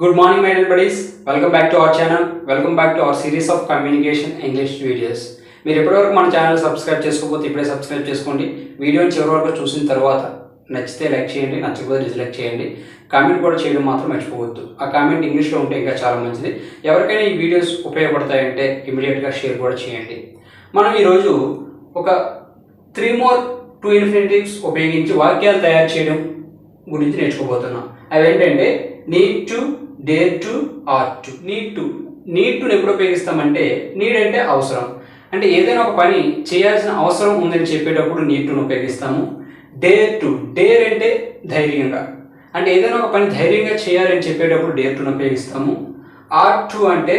Good morning, my dear buddies. Welcome back to our channel. Welcome back to our series of communication English videos. మీరు ఎప్పటివరకు మన channel subscribe చేసుకోకపోతే ఇప్పుడే subscribe చేసుకోండి. వీడియోని చివరి వరకు చూసిన తర్వాత నచ్చితే లైక్ చేయండి, నచ్చకపోతే డిస్లైక్ చేయండి. కామెంట్ కూడా చేయడం మాత్రం మర్చిపోవద్దు. ఆ కామెంట్ ఇంగ్లీష్లో ఉంటే ఇంకా చాలా మంచిది. ఎవరికైనా ఈ వీడియోస్ ఉపయోగపడతాయంటే ఇమీడియట్గా షేర్ కూడా చేయండి. మనం ఈరోజు ఒక 3 more to infinitives ఉపయోగించి వాక్యాలు తయారు చేయడం గురించి నేర్చుకోబోతున్నాం. అవి ఏంటంటే need to, dare to, ought to. need to ఎప్పుడు ఉపయోగిస్తామంటే నీడ్ అంటే అవసరం, అంటే ఏదైనా ఒక పని చేయాల్సిన అవసరం ఉందని చెప్పేటప్పుడు need to ఉపయోగిస్తాము. డేర్ అంటే ధైర్యంగా, అంటే ఏదైనా ఒక పని ధైర్యంగా చేయాలని చెప్పేటప్పుడు డేర్ టు ఉపయోగిస్తాము. ought to అంటే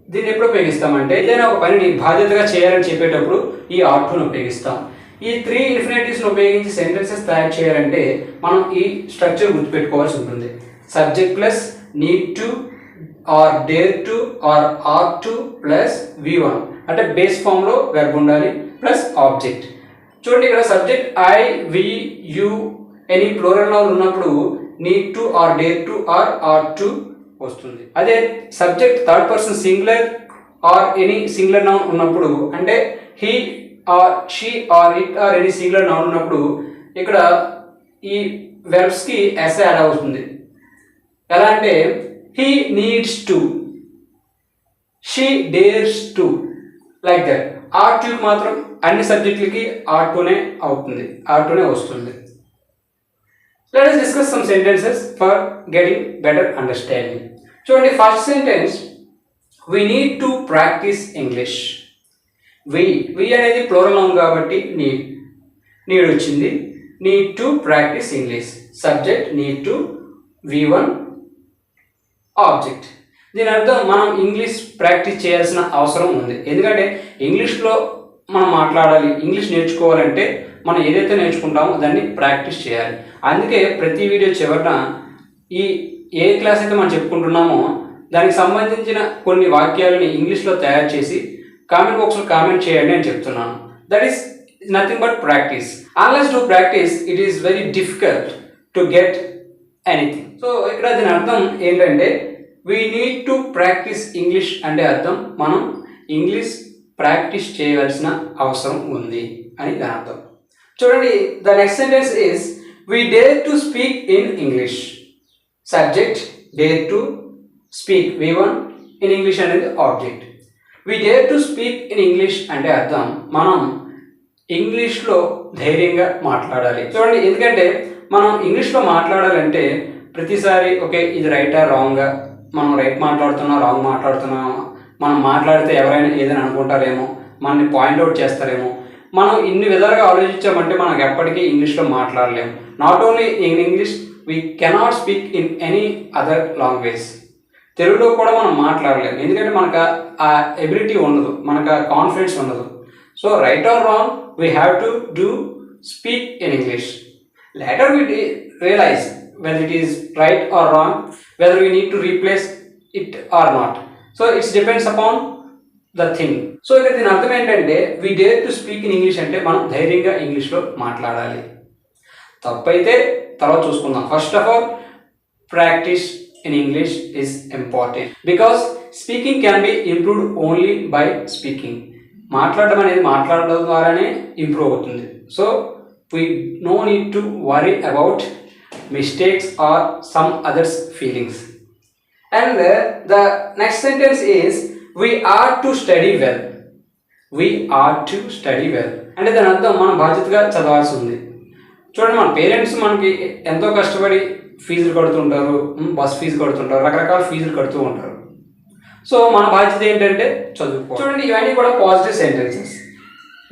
దీన్ని ఎప్పుడు ఉపయోగిస్తామంటే ఏదైనా ఒక పనిని బాధ్యతగా చేయాలని చెప్పేటప్పుడు ఈ ought to ఉపయోగిస్తాం. ఈ 3 ఇన్ఫినిటివ్స్ని ఉపయోగించి సెంటెన్సెస్ తయారు చేయాలంటే మనం ఈ స్ట్రక్చర్ గుర్తుపెట్టుకోవాల్సి ఉంటుంది. Subject plus need to or dare to or ought to plus V1, అంటే బేస్ ఫామ్లో వెర్బ్ ఉండాలి ప్లస్ ఆబ్జెక్ట్. చూడండి, ఇక్కడ subject I, we, you any plural noun ఉన్నప్పుడు need to or dare to or ought to వస్తుంది. అదే subject third person singular or any singular noun ఉన్నప్పుడు, అంటే he or she or it or any singular noun ఉన్నప్పుడు ఇక్కడ ఈ వెర్బ్స్కి S add అవుతుంది. ఎలా అంటే he needs to, she dares to, like that. ought to మాత్రం అన్ని సబ్జెక్టులకి ought toనే అవుతుంది, ought toనే వస్తుంది. Let us discuss some sentences for getting better understanding. చూడండి, first sentence, we need to practice English. we అనేది plural noun కాబట్టి need వచ్చింది. need to practice English. Subject need to, V1 object. దీని అర్థం మనం English practice చేయాల్సిన అవసరం ఉంది. ఎందుకంటే ఇంగ్లీష్లో మనం మాట్లాడాలి, ఇంగ్లీష్ నేర్చుకోవాలంటే మనం ఏదైతే నేర్చుకుంటామో దాన్ని ప్రాక్టీస్ చేయాలి. అందుకే ప్రతి వీడియో చివరన ఏ క్లాస్ అయితే మనం చెప్పుకుంటున్నామో దానికి సంబంధించిన కొన్ని వాక్యాలని ఇంగ్లీష్లో తయారు చేసి కామెంట్ బాక్స్లో కామెంట్ చేయండి అని చెప్తున్నాను. That is nothing but practice. Unless to practice it is very difficult to get anything. So ఇక్కడ దీని అర్థం ఏంటంటే we need to practice English అంటే అర్థం మనం ఇంగ్లీష్ ప్రాక్టీస్ చేయవలసిన అవసరం ఉంది అని దాని అర్థం. చూడండి, the next sentence is we dare to speak in English. Subject dare to, speak V1, in English అనేది object. We dare to speak in English అంటే అర్థం మనం ఇంగ్లీష్లో ధైర్యంగా మాట్లాడాలి. చూడండి, ఎందుకంటే మనం ఇంగ్లీష్లో మాట్లాడాలంటే ప్రతిసారి ఓకే ఇది రైటా రాంగా, మనం రైట్ మాట్లాడుతున్నాం రాంగ్ మాట్లాడుతున్నాం, మనం మాట్లాడితే ఎవరైనా ఏదైనా అనుకుంటారేమో, మనల్ని పాయింట్అవుట్ చేస్తారేమో, మనం ఇన్ని విధాలుగా ఆలోచించామంటే మనకు ఎప్పటికీ ఇంగ్లీష్లో మాట్లాడలేము. Not only in English, we cannot speak in any other language. తెలుగులో కూడా మనం మాట్లాడలేము, ఎందుకంటే మనకు ఆ ఎబిలిటీ ఉండదు, మనకు ఆ కాన్ఫిడెన్స్ ఉండదు. So right are wrong we have to do speak in English. Later we realize whether it is right or wrong, whether we need to replace it or not. So it depends upon the thing. So ఇక్కడ దీని అర్థం ఏంటంటే we dare to speak in English అంటే మనం ధైర్యంగా ఇంగ్లీష్లో మాట్లాడాలి. తప్పైతే తర్వాత చూసుకుందాం. First of all practice in English is important because speaking can be improved only by speaking. మాట్లాడడం అనేది మాట్లాడడం ద్వారానే ఇంప్రూవ్ అవుతుంది. So we no need to worry about mistakes or some others feelings. And the next sentence is we are to study well. We are to study well అంటే దాని అర్థం మనం బాధ్యతగా చదవాల్సి ఉంది. చూడండి, మన పేరెంట్స్ మనకి ఎంతో కష్టపడి ఫీజులు కడుతుంటారు, బస్ ఫీజు కడుతుంటారు, రకరకాల ఫీజులు కడుతూ ఉంటారు. సో మన బాధ్యత ఏంటంటే చదువుకో. చూడండి, ఇవన్నీ కూడా పాజిటివ్ సెంటెన్సెస్.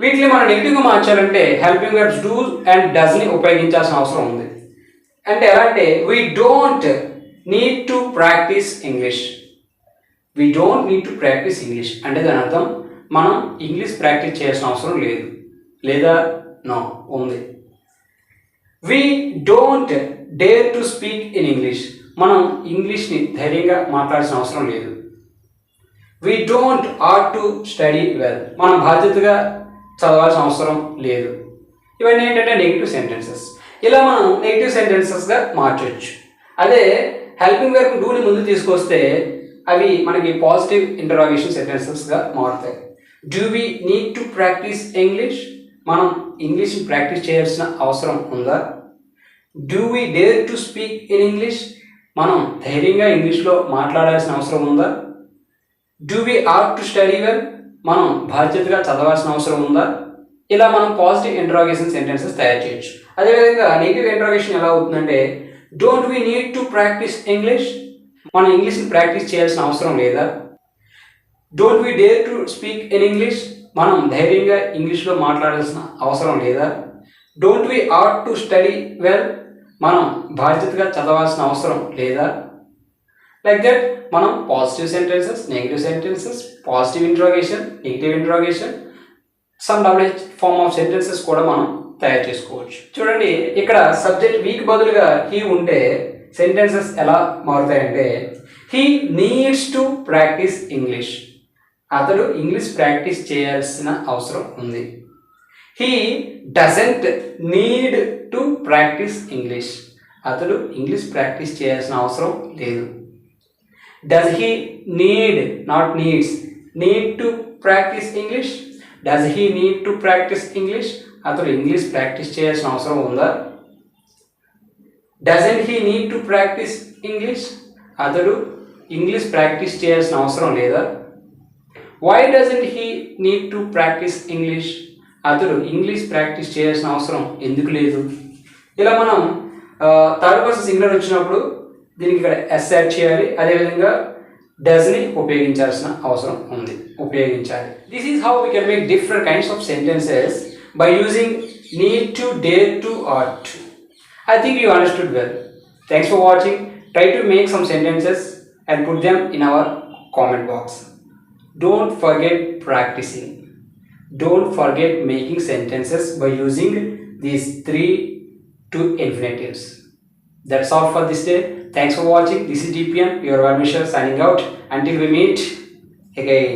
వీటిని మనం నెగిటివ్గా మార్చాలంటే హెల్పింగ్ వర్బ్స్ డూ అండ్ డస్ని ఉపయోగించాల్సిన అవసరం ఉంది. అంటే ఎలా అంటే we don't need to practice English. We don't need to practice English అంటే దాని అర్థం మనం ఇంగ్లీష్ ప్రాక్టీస్ చేయాల్సిన అవసరం లేదు, లేదా నో ఉంది. We don't dare to speak in English, మనం ఇంగ్లీష్ని ధైర్యంగా మాట్లాడాల్సిన అవసరం లేదు. We don't ought to study well, మనం బాధ్యతగా చదవాల్సిన అవసరం లేదు. ఇవన్నీ ఏంటంటే నెగిటివ్ సెంటెన్సెస్. ఇలా మనం నెగిటివ్ సెంటెన్సెస్గా మార్చవచ్చు. అదే హెల్పింగ్ వర్బ్ డూని ముందు తీసుకొస్తే అవి మనకి పాజిటివ్ ఇంటరాగేషన్ సెంటెన్సెస్గా మారుతాయి. Do we need to practice English? మనం ఇంగ్లీష్ ప్రాక్టీస్ చేయాల్సిన అవసరం ఉందా? Do we dare to speak in English? మనం ధైర్యంగా ఇంగ్లీష్లో మాట్లాడాల్సిన అవసరం ఉందా? Do we ought to study well? మనం బాధ్యతగా చదవాల్సిన అవసరం ఉందా? ఇలా మనం పాజిటివ్ ఇంటరాగేషన్ సెంటెన్సెస్ తయారు చేయొచ్చు. అదేవిధంగా నెగిటివ్ ఇంటరాగేషన్ ఎలా అవుతుందంటే don't we need to practice English? మనం ఇంగ్లీష్ని ప్రాక్టీస్ చేయాల్సిన అవసరం లేదా? Don't we dare to speak in English? మనం ధైర్యంగా ఇంగ్లీష్లో మాట్లాడాల్సిన అవసరం లేదా? Don't we ought to study well? మనం బాధ్యతగా చదవాల్సిన అవసరం లేదా? లైక్ దట్ మనం positive sentences, negative sentences, positive interrogation, negative interrogation, some double H form of sentences కూడా మనం తయారు చేసుకోవచ్చు. చూడండి, ఇక్కడ సబ్జెక్ట్ వీక్ బదులుగా హీ ఉంటే సెంటెన్సెస్ ఎలా మారుతాయంటే he needs to practice English. అతడు ఇంగ్లీష్ ప్రాక్టీస్ చేయాల్సిన అవసరం ఉంది. He doesn't need to practice English. అతడు ఇంగ్లీష్ ప్రాక్టీస్ చేయాల్సిన అవసరం లేదు. Does he need, not needs, need to practice English? Does he need to practice English? అతడు ఇంగ్లీష్ ప్రాక్టీస్ చేయాల్సిన అవసరం ఉందా? Doesn't he need to practice English? అతడు English practice చేయాల్సిన అవసరం లేదా? Why doesn't he need to practice English? అతడు English practice చేయాల్సిన అవసరం ఎందుకు లేదు? ఇలా మనం థర్డ్ పర్సన్ సింగులర్ వచ్చినప్పుడు దీనికి ఇక్కడ ఎస్ యాడ్ చేయాలి. అదేవిధంగా డస్ని ఉపయోగించాల్సిన అవసరం ఉంది, ఉపయోగించాలి. This is how we can make different kinds of sentences by using need to, dare to, ought to. I think you understood well. Thanks for watching. Try to make some sentences and put them in our comment box. Don't forget practicing. Don't forget making sentences by using these 3 to infinitives. That's all for this day. Thanks for watching. This is DPM, your advisor, signing out. Until we meet again.